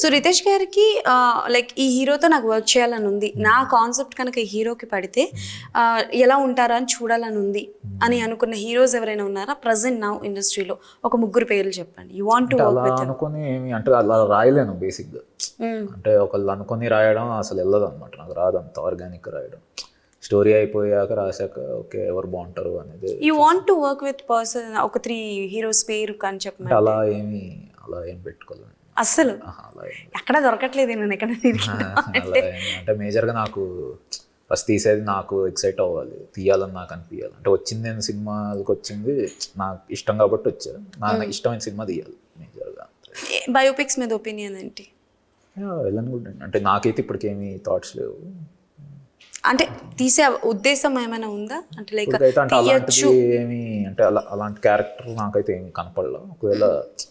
So Riteish గారికి like ఈ హీరోతో నాకు వర్క్ చేయాలని ఉంది, నా కాన్సెప్ట్ కనుక ఈ హీరోకి పడితే ఎలా ఉంటారా అని చూడాలని ఉంది అని అనుకున్న హీరోస్ ఎవరైనా ఉన్నారా ప్రజెంట్ నౌ ఇండస్ట్రీలో? ఒక ముగ్గురు పేర్లు చెప్పండి. You want to work with అనుకుని ఏమి అంటే అలా రాయలేను బేసిక్గా. అంటే ఒకళ్ళు అనుకుని రాయడం అసలు వెళ్ళదు అనమాట, నాకు రాదు అంత ఆర్గానిక్ రాయడం. స్టోరీ అయిపోయాక రాశాక ఓకే ఎవరు బాగుంటారు అనేది. You want to work with person, ఒక 3 హీరోస్ పేరు కానీ చెప్పండి. అలా ఏం పెట్టుకోలేదు అస్సలు, ఎక్కడ దొరకట్లేదు నేను ఎక్కడ అంటే మేజర్గా నాకు ఫస్ట్ తీసేది నాకు ఎక్సైట్ అవ్వాలి, తీయాలని నాకు అనిపించాలి. అంటే వచ్చింది నేను సినిమాలకు వచ్చింది నాకు ఇష్టం కాబట్టి వచ్చా, నాకు ఇష్టమైన సినిమా తీయాలి మేజర్గా. బయోపిక్స్ మీద ఒపీనియన్ ఏంటి? వెళ్ళను కూడా అంటే నాకైతే ఇప్పటికేమీ థాట్స్ లేవు. అంటే తీసే ఉద్దేశం ఏమైనా ఉందా? అంటే లైక్ అలాంటిది ఏమి అంటే అలాంటి క్యారెక్టర్ నాకైతే ఏమి కనపడలా. ఒకవేళ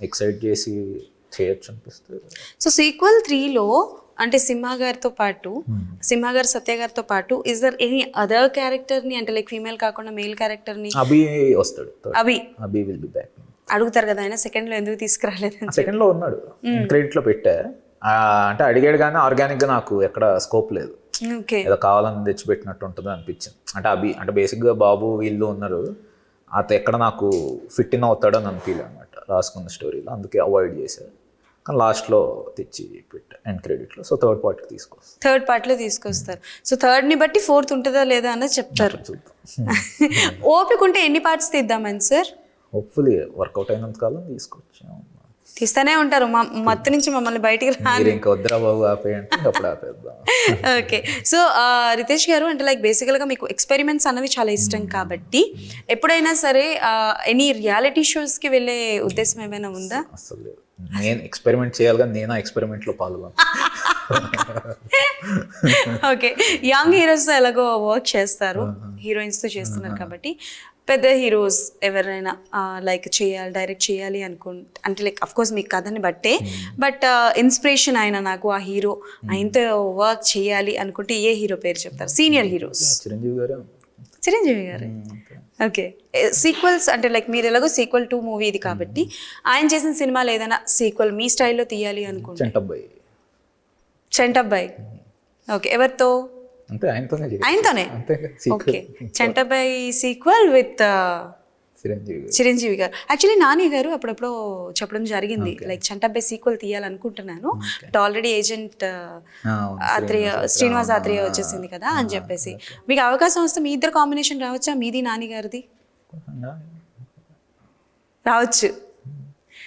ఎక్సైట్ చేసి చేయొచ్చు అనిపిస్తే. సో సీక్వెల్ 3లో అంటే సింహ గారితో పాటు, సింహ గారు సత్య గారితో పాటు is there any other character ని, అంటే లైక్ ఫీమేల్ కాకుండా మేల్ క్యారెక్టర్ ని? అభి వస్తాడు. Abhi will be back. అడుగుతారు కదా ఆయన సెకండ్ లో ఎందుకు తీసుకురాలేదు? సెకండ్ లో ఉన్నాడు, క్రెడిట్ లో పెట్టా. అంటే అడిగాడు కానీ ఆర్గానిక్ గా నాకు ఎక్కడ స్కోప్ లేదు, ఏదో కావాలని తెచ్చిపెట్టినట్టు ఉంటుంది అనిపించింది. అంటే అభి అంటే బేసిక్గా బాబు వీళ్ళు ఉన్నారు, అత ఎక్కడ నాకు ఫిట్ ఇన్ అవుతాడని అనిపించలే అనమాట రాసుకున్న స్టోరీలో, అందుకే అవాయిడ్ చేశారు. కానీ లాస్ట్లో తెచ్చి పెట్టా ఎండ్ క్రెడిట్లో. సో థర్డ్ పార్ట్లో తీసుకొస్తారు. సో థర్డ్ని బట్టి ఫోర్త్ ఉంటుందా లేదా అన్నది చెప్తారు. ఓపిక ఉంటే ఎన్ని పార్ట్స్ తీద్దామని సార్? హోప్ఫుల్లీ వర్కౌట్ అయినంత కాలం తీసుకొచ్చాం. తీస్తూనే ఉంటారు, మత్తు నుంచి మమ్మల్ని బయటికి ఓకే. సో రితేష్ గారు అంటే లైక్ బేసికల్గా మీకు ఎక్స్పెరిమెంట్స్ అన్నవి చాలా ఇష్టం కాబట్టి ఎప్పుడైనా సరే ఎనీ రియాలిటీ షోస్కి వెళ్ళే ఉద్దేశం ఏమైనా ఉందా? అసలు నేను ఎక్స్పెరిమెంట్ చేయాలి కానీ నేను ఆ ఎక్స్పెరిమెంట్లో పాల్గొను. ఓకే, యంగ్ హీరోస్ ఎలాగో వర్క్ చేస్తారు, హీరోయిన్స్తో చేస్తున్నారు కాబట్టి పెద్ద హీరోస్ ఎవరైనా లైక్ చేయాలి, డైరెక్ట్ చేయాలి అంటే లైక్ అఫ్ కోర్స్ మీ కథని బట్టే, బట్ ఇన్స్పిరేషన్ అయినా నాకు ఆ హీరో ఆయనతో వర్క్ చేయాలి అనుకుంటే ఏ హీరో పేరు చెప్తారు? Senior heroes. చిరంజీవి గారు. ఓకే, సీక్వెల్స్ అంటే లైక్ మీరు ఎలాగో సీక్వెల్ 2 మూవీ ఇది కాబట్టి ఆయన చేసిన సినిమాలు ఏదైనా సీక్వెల్ మీ స్టైల్లో తీయాలి అనుకుంటే? చంటబ్బాయి. ఓకే, ఎవరితో? ఆయనతోనే. Okay, Chantabbai sequel with Chiranjeevi garu. Actually Nani garu అప్పుడప్పుడు చెప్పడం జరిగింది లైక్ చంటబ్బాయి సీక్వెల్ తీయాలనుకుంటున్నాను, but already agent Srinivas Athreya వచ్చేసింది కదా అని చెప్పేసి. మీకు అవకాశం వస్తే మీ ఇద్దరు కాంబినేషన్ రావచ్చా, మీది నాని గారిది? రావచ్చు.